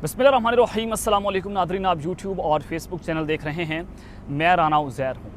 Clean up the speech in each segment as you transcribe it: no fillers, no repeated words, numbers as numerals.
बिस्मिल्लाहिर्रहमानिर्रहीम। अस्सलाम वालेकुम नादरीन, आप यूट्यूब और फेसबुक चैनल देख रहे हैं। मैं राना उज़ैर हूँ।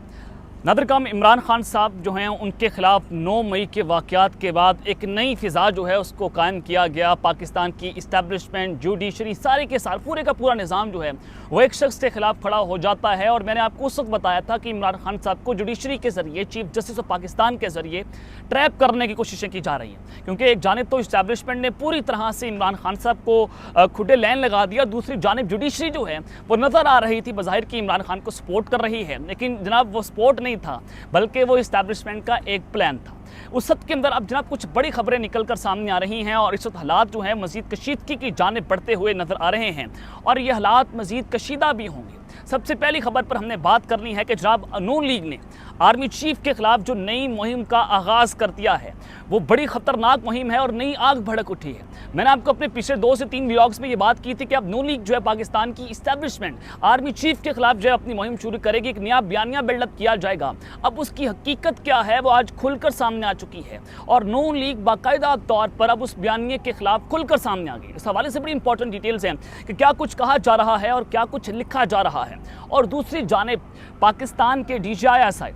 नादरकाम इमरान खान साहब जो हैं उनके ख़िलाफ़ 9 मई के वाक़यात के बाद एक नई फ़िज़ा जो है उसको कायम किया गया। पाकिस्तान की इस्टेब्लिशमेंट, जुडिशरी, सारे के सारे पूरे का पूरा निज़ाम जो है वो एक शख्स के ख़िलाफ़ खड़ा हो जाता है। और मैंने आपको उस वक्त बताया था कि इमरान खान साहब को जुडिशरी के ज़रिए, चीफ जस्टिस ऑफ पाकिस्तान के ज़रिए ट्रैप करने की कोशिशें की जा रही हैं। क्योंकि एक जानिब तो इस्टेब्लिशमेंट ने पूरी तरह से इमरान खान साहब को खुडे लाइन लगा दिया, दूसरी जानिब जुडिशरी जो है वो नज़र आ रही थी बज़ाहिर कि इमरान खान को सपोर्ट कर रही है, लेकिन जनाब वो सपोर्ट नहीं था बल्कि वो इस्टेब्लिशमेंट का एक प्लान था। उस वक्त के अंदर अब जनाब कुछ बड़ी खबरें निकल कर सामने आ रही हैं और इस वक्त हालात जो हैं मज़ीद कशीदगी की जानिब बढ़ते हुए नज़र आ रहे हैं और ये हालात मज़ीद कशीदा भी होंगे। सबसे पहली खबर पर हमने बात करनी है कि जनाब नून लीग ने आर्मी चीफ के खिलाफ जो नई मुहिम का आगाज़ कर दिया है वो बड़ी ख़तरनाक मुहिम है और नई आग भड़क उठी है। मैंने आपको अपने पिछले 2 से 3 व्लॉग्स में ये बात की थी कि अब नून लीग जो है पाकिस्तान की इस्टेब्लिशमेंट आर्मी चीफ के खिलाफ जो है अपनी मुहिम शुरू करेगी, एक नया बयानिया बिल्डअप किया जाएगा। अब उसकी हकीकत क्या है वो आज खुलकर सामने आ चुकी है और नून लीग बाकायदा तौर पर अब उस बयानिए के खिलाफ खुलकर सामने आ गई। इस हवाले से बड़ी इंपॉर्टेंट डिटेल्स हैं कि क्या कुछ कहा जा रहा है और क्या कुछ लिखा जा रहा है। और दूसरी जानिब पाकिस्तान के DGI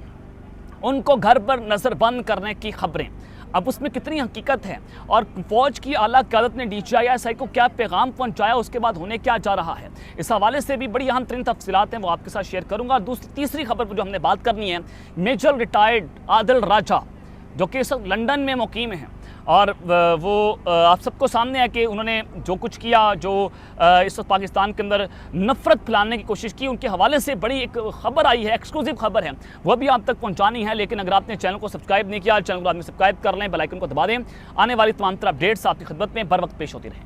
उनको घर पर नज़रबंद करने की खबरें, अब उसमें कितनी हकीकत है और फ़ौज की आला क़यादत ने DGI को क्या पैगाम पहुंचाया, उसके बाद होने क्या जा रहा है, इस हवाले से भी बड़ी अहम तरीन तफसीलात हैं वो आपके साथ शेयर करूंगा। तीसरी खबर पर जो हमने बात करनी है, मेजर रिटायर्ड आदिल राजा जो कि इस वक्त लंदन में मुकीम हैं और वो आप सबको सामने है कि उन्होंने जो कुछ किया, जो इस वक्त पाकिस्तान के अंदर नफ़रत फैलाने की कोशिश की, उनके हवाले से बड़ी एक खबर आई है, एक्सक्लूसिव खबर है, वह भी आप तक पहुंचानी है। लेकिन अगर आपने चैनल को सब्सक्राइब नहीं किया, चैनल को आपने सब्सक्राइब कर लें, बेल आइकन को दबा दें, आने वाली तमाम तरह अपडेट्स आपकी खिदमत में बर वक्त पेश होती रहें।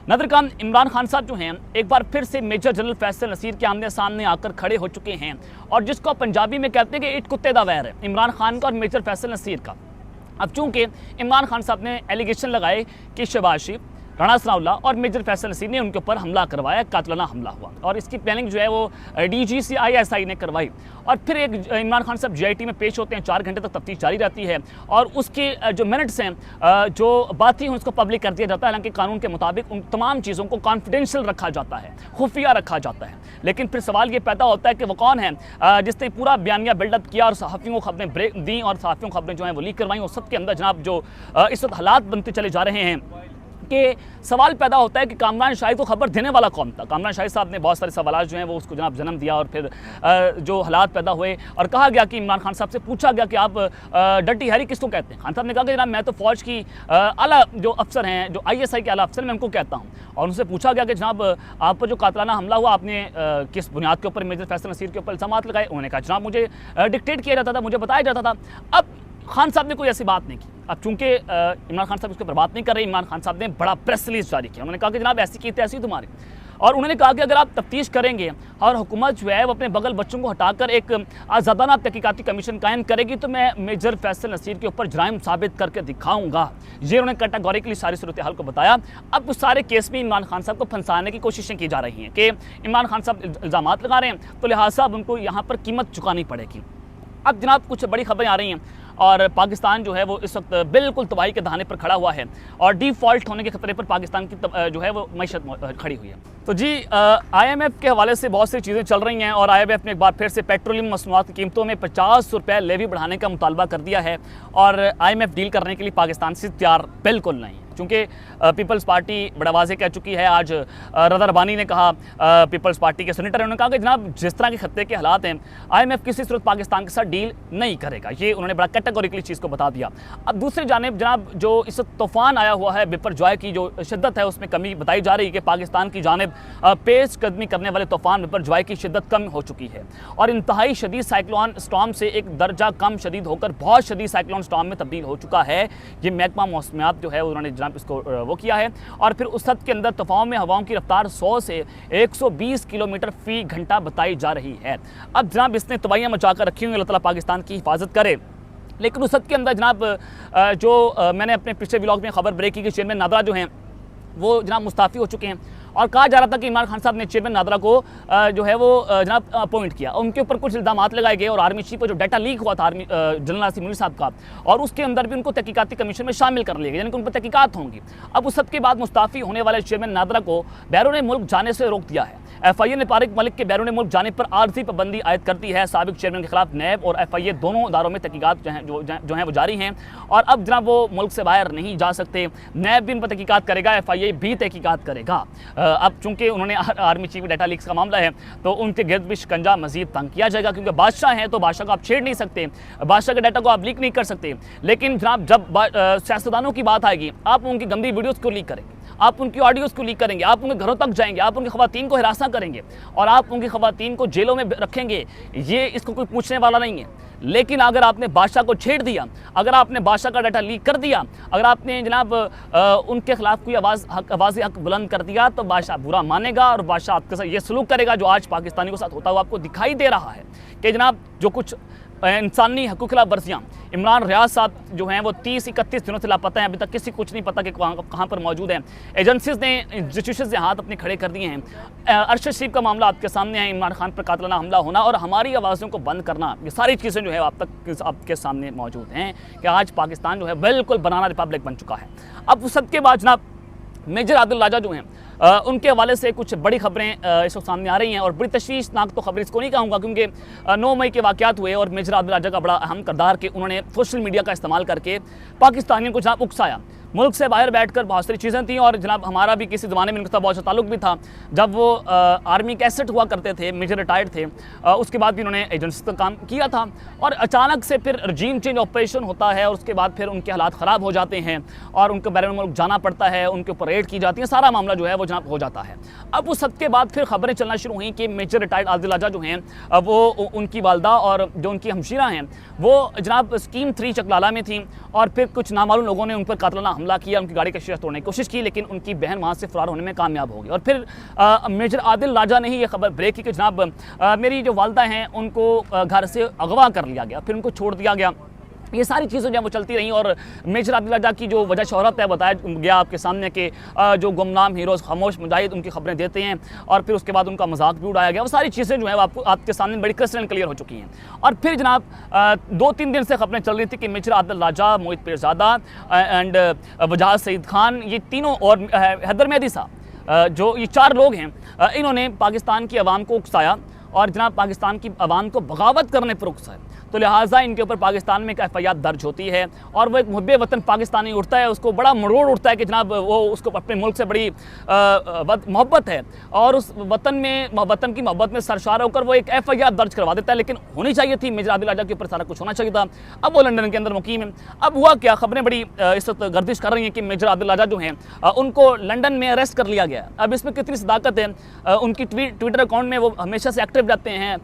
नादरकाम इमरान खान साहब जो हैं एक बार फिर से मेजर जनरल फैसल नसीर के आमने सामने आकर खड़े हो चुके हैं और जिसको पंजाबी में कहते हैं कि ईट कुत्ते दा वैर है इमरान खान का और मेजर फैसल नसीर का। अब चूंकि इमरान खान साहब ने एलिगेशन लगाए कि शहबाज शरीफ, राणा सनाउल्लाह और मेजर फैसल नसीर ने उनके ऊपर हमला करवाया, कातलाना हमला हुआ और इसकी प्लानिंग जो है वो DGCI ने करवाई। और फिर एक इमरान खान साहब GIT में पेश होते हैं, 4 घंटे तक तफ्तीश जारी रहती है और उसके जो मिनट्स हैं, जो बातें हैं, उसको पब्लिक कर दिया जाता है। हालांकि कानून के मुताबिक उन तमाम चीज़ों को कॉन्फिडेंशियल रखा जाता है, खुफिया रखा जाता है। लेकिन फिर सवाल ये पैदा होता है कि वो कौन है जिसने पूरा बयानिया बिल्डअप किया और सहाफ़ियों को खबरें ब्रेक दी और सहाफ़ियों को खबरें जो हैं वो लीक करवाई। उस सब के अंदर जनाब जो इस वक्त हालात बनते चले जा रहे हैं कि सवाल पैदा होता है कि कामरान शाहिद को खबर देने वाला कौन था। कामरान शाहिद साहब ने बहुत सारे सवाल जो हैं वो उसको जनाब जन्म दिया और फिर जो हालात पैदा हुए और कहा गया कि इमरान खान साहब से पूछा गया कि आप डर्टी हैरी किसको कहते हैं। खान साहब ने कहा कि जनाब मैं तो फ़ौज की आला जो अफसर हैं, जो ISI के आला अफसर मैं उनको कहता हूँ। और उनसे पूछा गया कि जनाब आप पर जो कातलाना हमला हुआ आपने किस बुनियाद के ऊपर मेजर फैसल नसीर के ऊपर इल्ज़ाम लगाए। उन्होंने कहा जनाब मुझे डिक्टेट किया जाता था, मुझे बताया जाता था। अब खान साहब ने कोई ऐसी बात नहीं की। अब चूंकि इमरान खान साहब इसके ऊपर बात नहीं कर रहे, इमरान खान साहब ने बड़ा प्रेस रिलीज जारी किया। उन्होंने कहा कि जनाब ऐसी की थी ऐसी तुम्हारी, और उन्होंने कहा कि अगर आप तफ्तीश करेंगे और हुकूमत जो है वो अपने बगल बच्चों को हटाकर एक आज़ादाना तहकीकाती कमीशन कायम करेगी तो मैं मेजर फैसल नसीर के ऊपर जराइम साबित करके दिखाऊंगा। ये उन्होंने कैटेगोरिकली सारी सूरत हाल को बताया। अब उस सारे केस में इमरान खान साहब को फंसाने की कोशिशें की जा रही हैं कि इमरान खान साहब इल्ज़ाम लगा रहे हैं तो लिहाजा अब उनको यहाँ पर कीमत चुकानी पड़ेगी। अब जनाब कुछ बड़ी खबरें आ रही हैं और पाकिस्तान जो है वो इस वक्त बिल्कुल तबाही के दहाने पर खड़ा हुआ है और डिफ़ॉल्ट होने के खतरे पर पाकिस्तान की जो है वो मैशत खड़ी हुई है। तो जी IMF के हवाले से बहुत सी चीज़ें चल रही हैं और IMF ने एक बार फिर से पेट्रोलियम मसनूआत की कीमतों में 50 रुपये लेवी बढ़ाने का मुतालबा कर दिया है और IMF डील करने के लिए पाकिस्तान से तैयार बिल्कुल नहीं। चूँकि पीपल्स पार्टी बड़ा वाज़े कह चुकी है। आज रज़ा रबानी ने कहा, पीपल्स पार्टी के सेनेटर, उन्होंने कहा कि जनाब जिस तरह के खत्ते के हालात हैं IMF किसी सूरत पाकिस्तान के साथ डील नहीं करेगा। ये उन्होंने बड़ा कैटेगोरिकली चीज़ को बता दिया। अब दूसरी जानिब जनाब जो इस तूफ़ान आया हुआ है, बिपरजॉय की जो शिद्दत है उसमें कमी बताई जा रही है कि पाकिस्तान की जानिब पेश कदमी करने वाले तूफ़ान बिपरजॉय की शिद्दत कम हो चुकी है और इंतहाई शदीद साइक्लोन स्टॉर्म से एक दर्जा कम शदीद होकर बहुत शदीद साइक्लोन स्टॉर्म में तब्दील हो चुका है। ये महकमा मौसमियात जो है उन्होंने जनाब इसको वो किया है और फिर उस हद के अंदर तूफान में हवाओं की रफ्तार 100 से 120 किलोमीटर फ़ी घंटा बताई जा रही है। अब जनाब इसने तबाहियाँ मचा कर रखी हुई, अल्लाह ताला पाकिस्तान की हिफाजत करे। लेकिन उस हद के अंदर जनाब जो मैंने अपने पिछले व्लॉग में खबर ब्रेक की कि चेयरमैन नादरा जो हैं वो जनाब मुस्ताफ़ी हो चुके हैं और कहा जा रहा था कि इमरान खान साहब ने चेयरमैन नादरा को जो है वो जनाब अपॉइंट किया। उनके ऊपर कुछ इल्ज़ाम लगाए गए और आर्मी चीफ पर जो डाटा लीक हुआ था आर्मी जनरल आसिम मुनीर साहब का, और उसके अंदर भी उनको तहकीकाती कमीशन में शामिल कर लिया गया, यानी कि उन पर तहकीकात होंगी। अब उस सबके बाद मुस्ताफ़ी होने वाले चेयरमैन नादरा को बैरून मुल्क जाने से रोक दिया है। FIA ने तारिक मलिक के बैरून मुल्क जाने पर आर्जी पाबंदी आयद कर दी है। साबिक चेयरमैन के खिलाफ नैब और FIA दोनों इदारों में तहकीकात जो हैं वो जारी हैं और अब जनाब वो मुल्क से बाहर नहीं जा सकते। नैब भी इन पर तहकीकात करेगा, FIA भी तहकीकात करेगा। अब चूंकि उन्होंने आर्मी चीफ डाटा लीक्स का मामला है तो उनके गिर्द भी शिकंजा मजीद तंग किया जाएगा, क्योंकि बादशाह हैं तो बादशाह को आप छेड़ नहीं सकते, बादशाह के डाटा को आप लीक नहीं कर सकते। लेकिन जनाब जब सियासतदानों की बात आएगी, आप उनकी गंदी वीडियोज़ को लीक करेंगे, आप उनकी ऑडियोज़ को लीक करेंगे, आप उनके घरों तक जाएंगे, आप उनकी ख़वातीन को हिरासा करेंगे और आप उनकी ख़वातीन को जेलों में रखेंगे, ये इसको कोई पूछने वाला नहीं है। लेकिन अगर आपने बादशाह को छेड़ दिया, अगर आपने बादशाह का डाटा लीक कर दिया, अगर आपने जनाब उनके खिलाफ कोई आवाज़ हक बुलंद कर दिया, तो बादशाह बुरा मानेगा और बादशाह आपके साथ ये सलूक करेगा जो आज पाकिस्तानियों के साथ होता हुआ आपको दिखाई दे रहा है कि जनाब जो कुछ इंसानी हकूक़ खिलाफ वर्जियाँ इमरान रियाज साहब जो हैं वो 30-31 दिनों से लापता हैं, अभी तक किसी कुछ नहीं पता कि कहाँ पर मौजूद हैं। एजेंसीज़ ने इंस्टीट्यूशन से हाथ अपने खड़े कर दिए हैं। अरशद शरीफ का मामला आपके सामने है, इमरान खान पर कातिलाना हमला होना और हमारी आवाज़ों को बंद करना, ये सारी चीज़ें जो है आप तक आपके सामने मौजूद हैं कि आज पाकिस्तान जो है बिल्कुल बनाना रिपब्लिक बन चुका है। अब सबके बाद जनाब मेजर आदिल राजा जो हैं उनके हवाले से कुछ बड़ी खबरें इस वक्त सामने आ रही हैं और बड़ी तशवीशनाक तो खबर इसको नहीं कहूँगा, क्योंकि 9 मई के वाक़यात हुए और मेजर आदिल राजा का बड़ा अहम किरदार कि उन्होंने सोशल मीडिया का इस्तेमाल करके पाकिस्तानियों को जनाब उकसाया। मुल्क से बाहर बैठकर बहुत सारी चीज़ें थी और जनाब हमारा भी किसी ज़माने में उनका बहुत अच्छा ताल्लुक भी था, जब वो आर्मी के एसेट हुआ करते थे, मेजर रिटायर्ड थे। उसके बाद भी उन्होंने एजेंसी का काम किया था और अचानक से फिर रजीम चेंज ऑपरेशन होता है और उसके बाद फिर उनके हालात ख़राब हो जाते हैं और उनको बैरून मुल्क जाना पड़ता है, उनके ऊपर रेड की जाती है, सारा मामला जो है वो जनाब हो जाता है। अब उस सब के बाद फिर खबरें चलना शुरू हुई कि मेजर रिटायर्ड आदिल राजा जो हैं वो उनकी वालदा और जो उनकी हमशीरा हैं वो जनाब स्कीम 3 चकलाला में थी और फिर कुछ नामालूम लोगों ने उन पर कातिलाना हमला किया, उनकी गाड़ी का शीशा तोड़ने की कोशिश की, लेकिन उनकी बहन वहाँ से फरार होने में कामयाब हो गई। और फिर मेजर आदिल राजा ने ही ये खबर ब्रेक की कि जनाब मेरी जो वालदा हैं उनको घर से अगवा कर लिया गया, फिर उनको छोड़ दिया गया। ये सारी चीज़ें जो वो चलती रहीं और मेजर आदिल राजा की जो वजह शोहरत है बताया गया आपके सामने कि जो गुमनाम हीरोज़ खामोश मुजाहिद उनकी खबरें देते हैं और फिर उसके बाद उनका मजाक भी उड़ाया गया। वो सारी चीज़ें जो है वो आपके सामने बड़ी क्रिस्टल क्लियर हो चुकी हैं। और फिर जनाब 2-3 दिन से खबरें चल रही थी कि मेजर आदिल राजा, मोहित पीरज़ादा एंड वजाहत सईद खान, ये तीनों और हैदर मेहदी साहब, जो ये 4 लोग हैं, इन्होंने पाकिस्तान की आवाम को उकसाया और जनाब पाकिस्तान की आवाम को बगावत करने पर उकसाया। तो लिहाजा इनके ऊपर पाकिस्तान में एक FIR दर्ज होती है और वो एक मुहब्बे वतन पाकिस्तानी उठता है, उसको बड़ा मरोड़ उठता है कि जनाब वो उसको अपने मुल्क से बड़ी मोहब्बत है और उस वतन की मोहब्बत में सरशार होकर वो एक FIR दर्ज करवा देता है। लेकिन होनी चाहिए थी, मेजर आदिल राजा के ऊपर सारा कुछ होना चाहिए था। अब वो लंदन के अंदर मुकीम है। अब हुआ क्या, खबरें बड़ी इस वक्त गर्दिश कर रही हैं कि मेजर आदिल राजा जो हैं उनको लंदन में अरेस्ट कर लिया गया। अब इसमें कितनी सदाकत है, उनकी ट्विटर अकाउंट में वो हमेशा से एक्टिव रहते हैं,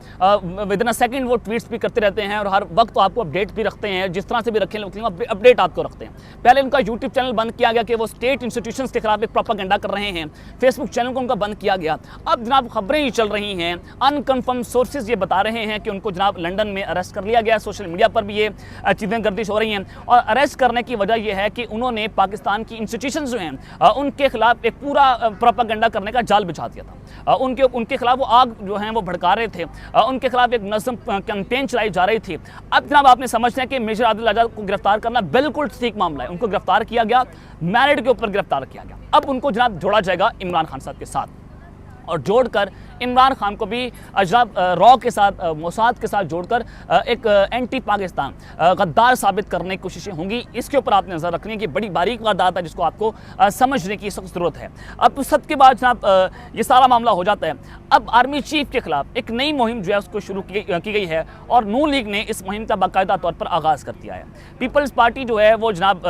विदिन अ सेकंड वो ट्वीट्स भी करते रहते हैं और हर वक्त तो आपको अपडेट भी रखते हैं, जिस तरह से भी रखें अपडेट आपको रखते हैं। पहले उनका यूट्यूब चैनल बंद किया गया कि वो स्टेट इंस्टीट्यूशंस के खिलाफ एक प्रोपेगेंडा कर रहे हैं, फेसबुक चैनल को उनका बंद किया गया। अब जनाब खबरें ही चल रही हैं, अनकन्फर्म सोर्सेज ये बता रहे हैं कि उनको जनाब लंदन में अरेस्ट कर लिया गया। सोशल मीडिया पर भी ये चीज़ें गर्दिश हो रही हैं और अरेस्ट करने की वजह यह है कि उन्होंने पाकिस्तान की इंस्टीट्यूशंस जो हैं उनके खिलाफ एक पूरा प्रोपेगेंडा करने का जाल बिछा दिया था। उनके खिलाफ वो आग जो है वो भड़का रहे थे, उनके खिलाफ एक नज़म कैंपेन चलाई जा रही थी। अब जनाब आपने समझते हैं कि मेजर आदिल राजा को गिरफ्तार करना बिल्कुल ठीक मामला है। उनको गिरफ्तार किया गया, मैरिड के ऊपर गिरफ्तार किया गया। अब उनको जनाब जोड़ा जाएगा इमरान खान साहब के साथ और जोड़कर इमरान खान को भी जनाब रॉ के साथ, मोसाद के साथ जोड़कर एक एंटी पाकिस्तान गद्दार साबित करने की कोशिशें होंगी। इसके ऊपर आपने नज़र रखनी है कि बड़ी बारीक वारदात है जिसको आपको समझने की सख्त ज़रूरत है। अब सब के बाद जनाब ये सारा मामला हो जाता है। अब आर्मी चीफ के खिलाफ एक नई मुहिम जो है उसको शुरू की गई है और नून लीग ने इस मुहिम का बाकायदा तौर पर आगाज़ कर दिया है। पीपल्स पार्टी जो है वो जनाब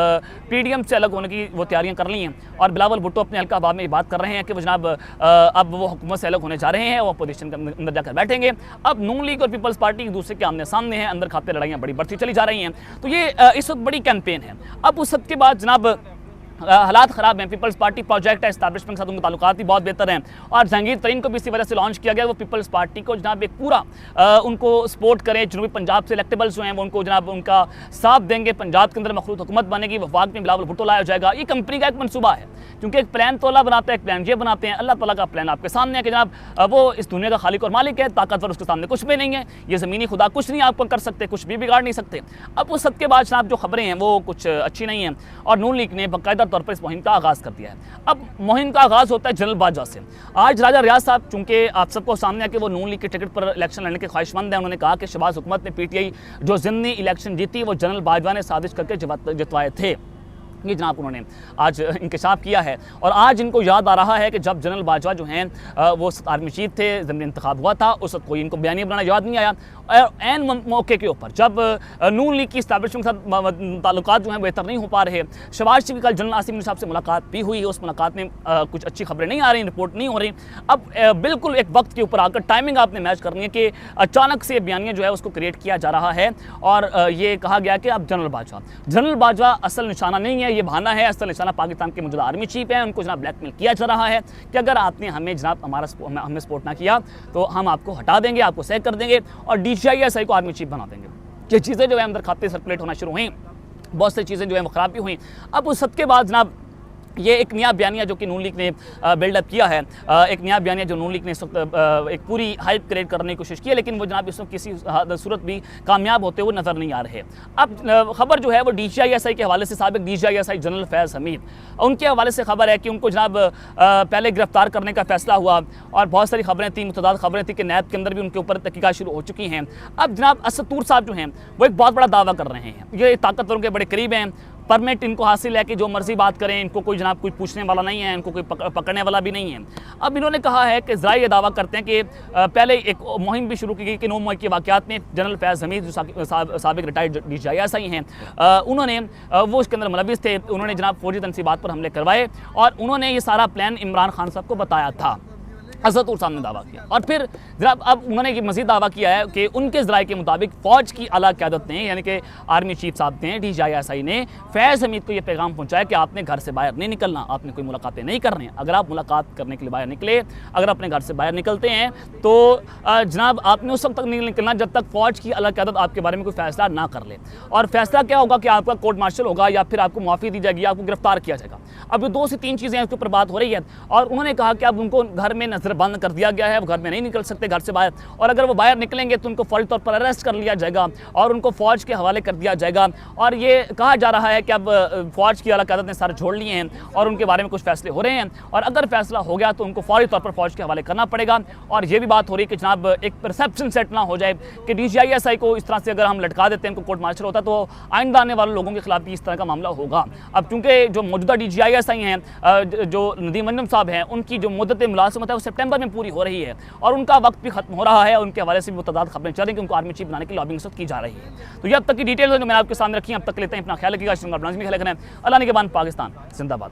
PDM से अलग होने की वो तैयारियाँ कर ली हैं और बिलावल भुट्टो अपने हल्का अहबाब में ये बात कर रहे हैं कि वो जनाब अब वो हुकूमत से अलग होने जा रहे हैं, वो अपोजिशन के अंदर जाकर बैठेंगे। अब नून लीग और पीपल्स पार्टी एक दूसरे के आमने सामने हैं, अंदर खाते लड़ाइयाँ बड़ी बढ़ती चली जा रही हैं। तो ये इस वक्त बड़ी कैंपेन है। अब उस सब के बाद जनाब हालात ख़राब हैं। पीपल्स पार्टी प्रोजेक्ट है, एस्टैब्लिशमेंट के साथ उनके ताल्लुकात भी बहुत बेहतर हैं और जहांगीर तरीन को भी इसी वजह से लॉन्च किया गया। वो पीपल्स पार्टी को जनाब एक पूरा उनको सपोर्ट करें, जनूबी पंजाब से इलेक्टेबल्स जो हैं वो उनको जनाब उनका साथ देंगे, पंजाब के अंदर मखलूत हुकूमत बनेगी, वफाक में बिलावल भुट्टो लाया जाएगा। ये कंपनी का एक मनसूबा है, क्योंकि एक प्लान तो अल्लाह बनाते हैं, एक प्लान ये बनाते हैं। अल्लाह ताला का प्लान आपके सामने है कि जनाब वो इस दुनिया का खालिक और मालिक है, ताकतवर उसके सामने कुछ भी नहीं है। ये ज़मीनी खुदा कुछ नहीं आपको कर सकते, कुछ भी बिगाड़ नहीं सकते। अब उस सब के बाद जनाब जो खबरें हैं वो कुछ अच्छी नहीं हैं और नून लीग ने बाकायदा तौर पर इस मुहिम का आगाज़ कर दिया है। अब मुहिम का आगाज़ होता है जनरल बाजवा से। आज राजा रियाज साहब, चूँकि आप सबको सामने है कि वो नून लीग के टिकट पर इलेक्शन लड़ने के ख्वाहिशमंद हैं, उन्होंने कहा कि शहबाज हुकूमत ने PTI जो ज़िमनी इलेक्शन जीती वो जनरल बाजवा ने साजिश करके जितवाए थे। ये जनाब उन्होंने आज इंकशाफ किया है और आज इनको याद आ रहा है कि जब जनरल बाजवा जो हैं वो आर्मी चीफ थे, ज़मीनी इंतखाब हुआ था, उस वक्त कोई इनको बयानिया बनाना याद नहीं आया। एन मौके के ऊपर जब नून लीग की इस्टेब्लिशमेंट के साथ ताल्लुकात जो हैं बेहतर नहीं हो पा रहे, शहबाज शरीफ कल जनरल आसिम साहब से मुलाकात भी हुई है, उस मुलाकात में कुछ अच्छी खबरें नहीं आ रही, रिपोर्ट नहीं हो रही। अब बिल्कुल एक वक्त के ऊपर आकर टाइमिंग आपने मैच करनी है कि अचानक से बयानिया जो है उसको क्रिएट किया जा रहा है और ये कहा गया कि अब जनरल बाजवा असल निशाना नहीं है, ये बहाना है। असल निशाना पाकिस्तान के मौजूदा आर्मी चीफ है, उनको जनाब ब्लैकमेल किया जा रहा है कि अगर आपने हमें जनाब हमें सपोर्ट ना किया तो हम आपको हटा देंगे, आपको सैक कर देंगे और DCISI को आर्मी चीफ बना देंगे। ये चीज़ें जो है अंदर खाते सर्कुलेट होना शुरू हुई, बहुत सी चीज़ें जो है वो ख़राब भी हुई। अब उस सब के बाद जनाब ये एक नया बयानिया जो कि नून लीग ने बिल्डअप किया है, एक नया बयानिया जो नून लीग ने इस वक्त एक पूरी हाइप क्रिएट करने की कोशिश की है, लेकिन वो जनाब इस वक्त किसी सूरत भी कामयाब होते हुए नज़र नहीं आ रहे। अब खबर जो है वो DCISI के हवाले से, साबिक DCISI जनरल फैज़ हमीद, उनके हवाले से खबर है कि उनको जनाब पहले गिरफ्तार करने का फैसला हुआ और बहुत सारी खबरें थी, मुतदाद खबरें थी कि नैब के अंदर भी उनके ऊपर तहकीकात शुरू हो चुकी हैं। अब जनाब असद तूर साहब जो हैं वो एक बहुत बड़ा दावा कर रहे हैं, ये ताकतवरों के बड़े करीब हैं, परमिट इनको हासिल है कि जो मर्जी बात करें, इनको कोई जनाब कोई पूछने वाला नहीं है, इनको कोई पकड़ने वाला भी नहीं है। अब इन्होंने कहा है कि ज़रा ये दावा करते हैं कि पहले एक मुहिम भी शुरू की गई कि 9 मई के वाक़यात में जनरल फैज़ हमीद जो साबिक रिटायर्ड DCISI हैं, उन्होंने वो उसके अंदर मुलविस थे, उन्होंने जनाब फौजी तनसीबात पर हमले करवाए और उन्होंने ये सारा प्लान इमरान खान साहब को बताया था। असद तूर साहब ने दावा किया और फिर जनाब अब उन्होंने मज़ीद दावा किया है कि उनके ज़राए के मुताबिक फ़ौज की आला क़यादत ने, यानी कि आर्मी चीफ साहब ने, DCISI ने फैज़ हमीद को ये पैगाम पहुंचाया कि आपने घर से बाहर नहीं निकलना, आपने कोई मुलाकातें नहीं करनी। अगर आप मुलाकात करने के लिए बाहर निकले, अगर अपने घर से बाहर निकलते हैं तो जनाब आपने उस वक्त तक नहीं निकलना जब तक फ़ौज की आला क़यादत आपके बारे में कोई फ़ैसला ना कर ले। और फैसला क्या होगा कि आपका कोर्ट मार्शल होगा या फिर आपको माफ़ी दी जाएगी, आपको गिरफ्तार किया जाएगा। अब ये 2 से 3 चीज़ें इसके ऊपर बात हो रही है और उन्होंने कहा कि अब उनको घर में नज़रबंद कर दिया गया है, वो घर में नहीं निकल सकते घर से बाहर, और अगर वो बाहर निकलेंगे तो उनको फौरी तौर पर अरेस्ट कर लिया जाएगा और उनको फ़ौज के हवाले कर दिया जाएगा। और ये कहा जा रहा है कि अब फ़ौज की आला क़यादत ने सारे छोड़ लिए हैं और उनके बारे में कुछ फैसले हो रहे हैं और अगर फैसला हो गया तो उनको फौरी तौर पर फ़ौज के हवाले करना पड़ेगा। और ये भी बात हो रही है कि जनाब एक परसेप्शन सेट ना हो जाए कि DCISI को इस तरह से अगर हम लटका देते हैं, इनको कोर्ट मार्शल होता तो आइंदा आने वाले लोगों के खिलाफ भी इस तरह का मामला होगा। अब चूँकि जो मौजूदा DCISI हैं, जो नदीम अंजुम साहब हैं, उनकी जो मुद्दत मुलाज़मत है वो सितंबर में पूरी हो रही है और उनका वक्त भी खत्म हो रहा है। उनके हवाले से भी मुतदाद खबरें चल रही हैं कि उनको आर्मी चीफ बनाने की लॉबिंग की जा रही है। तो ये अब तक की डिटेल जो मैंने आपके सामने रखी है, अब तक लेते हैं। अपना ख्याल रखिएगा। अल्लाह ने के बाद पाकिस्तान जिंदाबाद।